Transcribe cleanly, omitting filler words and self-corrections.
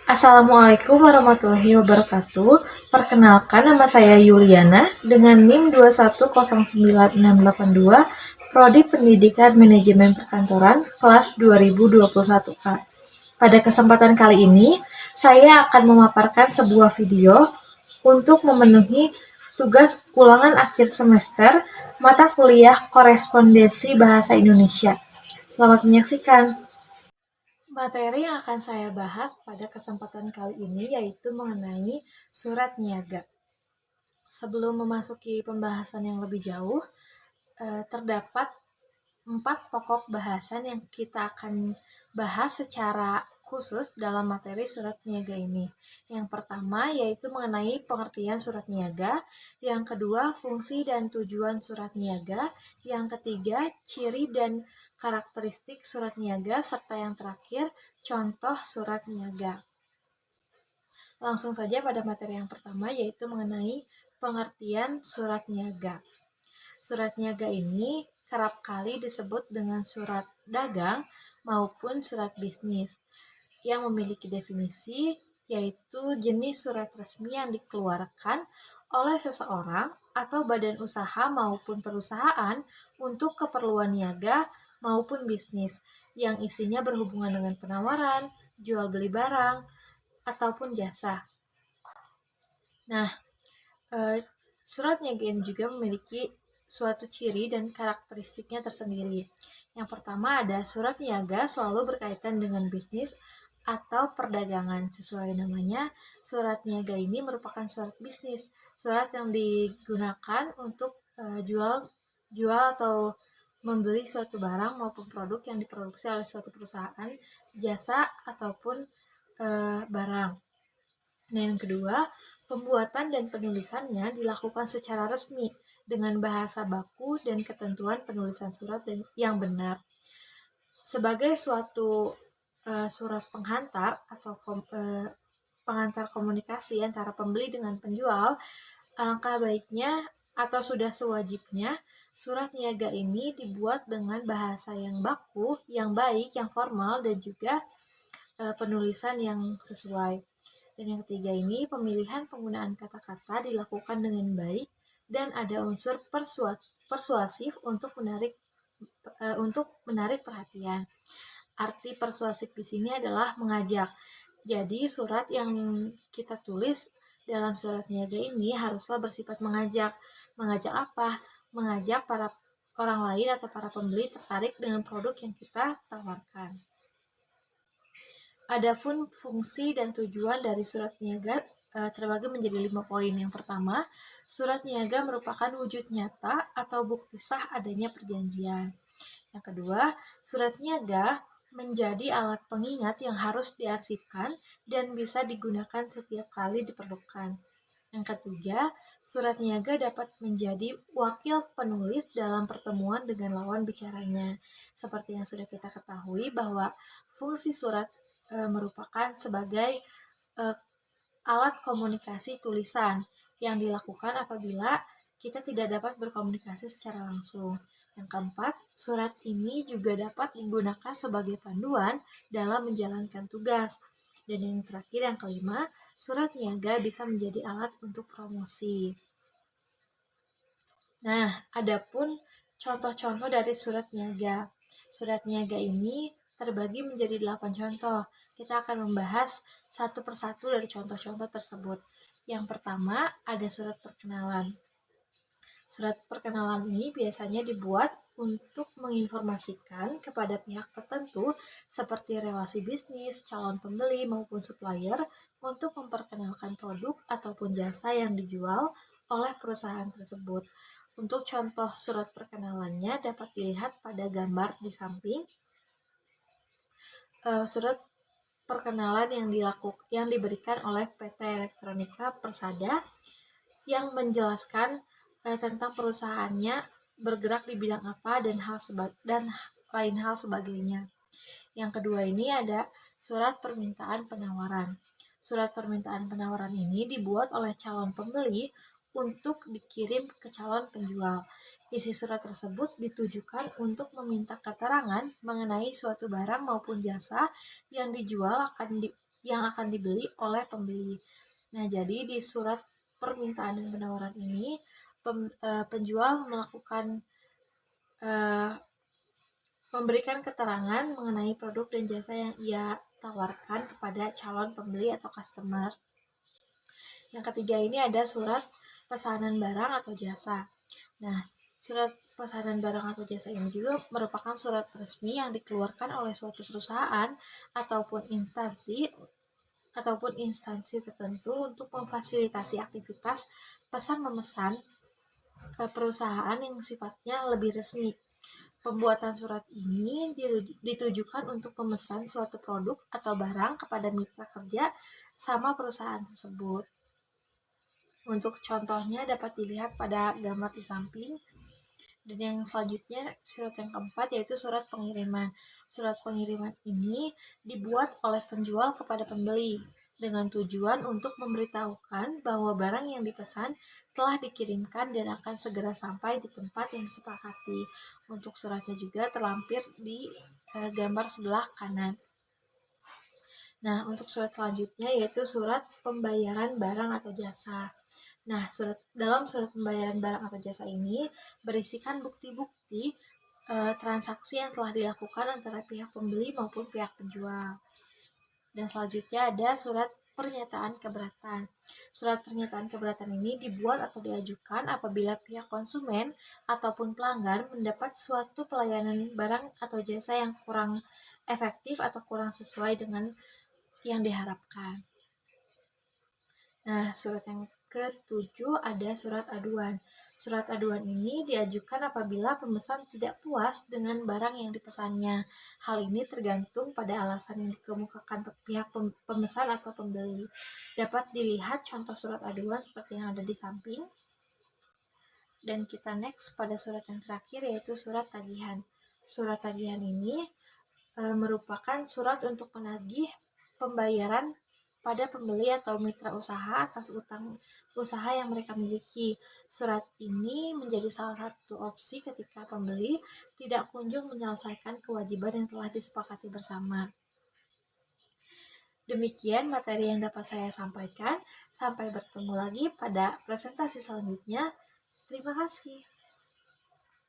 Assalamualaikum warahmatullahi wabarakatuh. Perkenalkan, nama saya Yuliana dengan NIM 2109682, Prodi Pendidikan Manajemen Perkantoran kelas 2021A. Pada kesempatan kali ini, saya akan memaparkan sebuah video untuk memenuhi tugas ulangan akhir semester mata kuliah Korespondensi Bahasa Indonesia. Selamat menyaksikan. Materi yang akan saya bahas pada kesempatan kali ini yaitu mengenai surat niaga. Sebelum memasuki pembahasan yang lebih jauh, terdapat 4 pokok bahasan yang kita akan bahas secara khusus dalam materi surat niaga ini. Yang pertama yaitu mengenai pengertian surat niaga, yang kedua fungsi dan tujuan surat niaga, yang ketiga ciri dan karakteristik surat niaga, serta yang terakhir contoh surat niaga. Langsung saja pada materi yang pertama yaitu mengenai pengertian surat niaga. Surat niaga ini kerap kali disebut dengan surat dagang maupun surat bisnis yang memiliki definisi yaitu jenis surat resmi yang dikeluarkan oleh seseorang atau badan usaha maupun perusahaan untuk keperluan niaga maupun bisnis yang isinya berhubungan dengan penawaran, jual beli barang, ataupun jasa. Nah, surat niaga ini juga memiliki suatu ciri dan karakteristiknya tersendiri. Yang pertama ada surat niaga selalu berkaitan dengan bisnis atau perdagangan. Sesuai namanya, surat niaga ini merupakan surat bisnis, surat yang digunakan untuk jual atau membeli suatu barang maupun produk yang diproduksi oleh suatu perusahaan, jasa ataupun barang. Nah, yang kedua, pembuatan dan penulisannya dilakukan secara resmi dengan bahasa baku dan ketentuan penulisan surat yang benar. Sebagai suatu surat penghantar atau pengantar komunikasi antara pembeli dengan penjual, alangkah baiknya atau sudah sewajibnya surat niaga ini dibuat dengan bahasa yang baku, yang baik, yang formal, dan juga penulisan yang sesuai. Dan yang ketiga ini, pemilihan penggunaan kata-kata dilakukan dengan baik dan ada unsur persuasif untuk menarik perhatian. Arti persuasif di sini adalah mengajak. Jadi surat yang kita tulis dalam surat niaga ini haruslah bersifat mengajak. Mengajak apa? Mengajak para orang lain atau para pembeli tertarik dengan produk yang kita tawarkan. Adapun fungsi dan tujuan dari surat niaga terbagi menjadi 5 poin. Yang pertama, surat niaga merupakan wujud nyata atau bukti sah adanya perjanjian. Yang kedua, surat niaga menjadi alat pengingat yang harus diarsipkan dan bisa digunakan setiap kali diperlukan. Yang ketiga, surat niaga dapat menjadi wakil penulis dalam pertemuan dengan lawan bicaranya. Seperti yang sudah kita ketahui bahwa fungsi surat merupakan sebagai alat komunikasi tulisan yang dilakukan apabila kita tidak dapat berkomunikasi secara langsung. Yang keempat, surat ini juga dapat digunakan sebagai panduan dalam menjalankan tugas. Dan yang terakhir, yang kelima, surat niaga bisa menjadi alat untuk promosi. Nah, adapun contoh-contoh dari surat niaga. Surat niaga ini terbagi menjadi 8 contoh. Kita akan membahas satu persatu dari contoh-contoh tersebut. Yang pertama, ada surat perkenalan. Surat perkenalan ini biasanya dibuat untuk menginformasikan kepada pihak tertentu seperti relasi bisnis, calon pembeli maupun supplier untuk memperkenalkan produk ataupun jasa yang dijual oleh perusahaan tersebut. Untuk contoh surat perkenalannya dapat dilihat pada gambar di samping. Surat perkenalan yang diberikan oleh PT Elektronika Persada yang menjelaskan tentang perusahaannya bergerak di bidang apa dan lain hal sebagainya. Yang kedua ini ada surat permintaan penawaran. Surat permintaan penawaran ini dibuat oleh calon pembeli untuk dikirim ke calon penjual. Isi surat tersebut ditujukan untuk meminta keterangan mengenai suatu barang maupun jasa yang dijual yang akan dibeli oleh pembeli. Nah, jadi di surat permintaan dan penawaran ini penjual memberikan keterangan mengenai produk dan jasa yang ia tawarkan kepada calon pembeli atau customer. Yang ketiga ini ada surat pesanan barang atau jasa. Nah, surat pesanan barang atau jasa ini juga merupakan surat resmi yang dikeluarkan oleh suatu perusahaan ataupun instansi tertentu untuk memfasilitasi aktivitas pesan memesan ke perusahaan yang sifatnya lebih resmi. Pembuatan surat ini ditujukan untuk memesan suatu produk atau barang kepada mitra kerja sama perusahaan tersebut. Untuk contohnya dapat dilihat pada gambar di samping. Dan yang selanjutnya surat yang keempat yaitu surat pengiriman. Surat pengiriman ini dibuat oleh penjual kepada pembeli dengan tujuan untuk memberitahukan bahwa barang yang dipesan telah dikirimkan dan akan segera sampai di tempat yang disepakati. Untuk suratnya juga terlampir di gambar sebelah kanan. Nah, untuk surat selanjutnya yaitu surat pembayaran barang atau jasa. Nah, dalam surat pembayaran barang atau jasa ini berisikan bukti-bukti transaksi yang telah dilakukan antara pihak pembeli maupun pihak penjual. Dan selanjutnya ada surat pernyataan keberatan. Surat pernyataan keberatan ini dibuat atau diajukan apabila pihak konsumen ataupun pelanggan mendapat suatu pelayanan barang atau jasa yang kurang efektif atau kurang sesuai dengan yang diharapkan. Nah, surat yang ketujuh ada surat aduan. Surat aduan ini diajukan apabila pemesan tidak puas dengan barang yang dipesannya. Hal ini tergantung pada alasan yang dikemukakan pihak pemesan atau pembeli. Dapat dilihat contoh surat aduan seperti yang ada di samping. Dan kita next pada surat yang terakhir yaitu surat tagihan. Surat tagihan ini merupakan surat untuk menagih pembayaran pada pembeli atau mitra usaha atas utang usaha yang mereka miliki. Surat ini menjadi salah satu opsi ketika pembeli tidak kunjung menyelesaikan kewajiban yang telah disepakati bersama. Demikian materi yang dapat saya sampaikan. Sampai bertemu lagi pada presentasi selanjutnya. Terima kasih.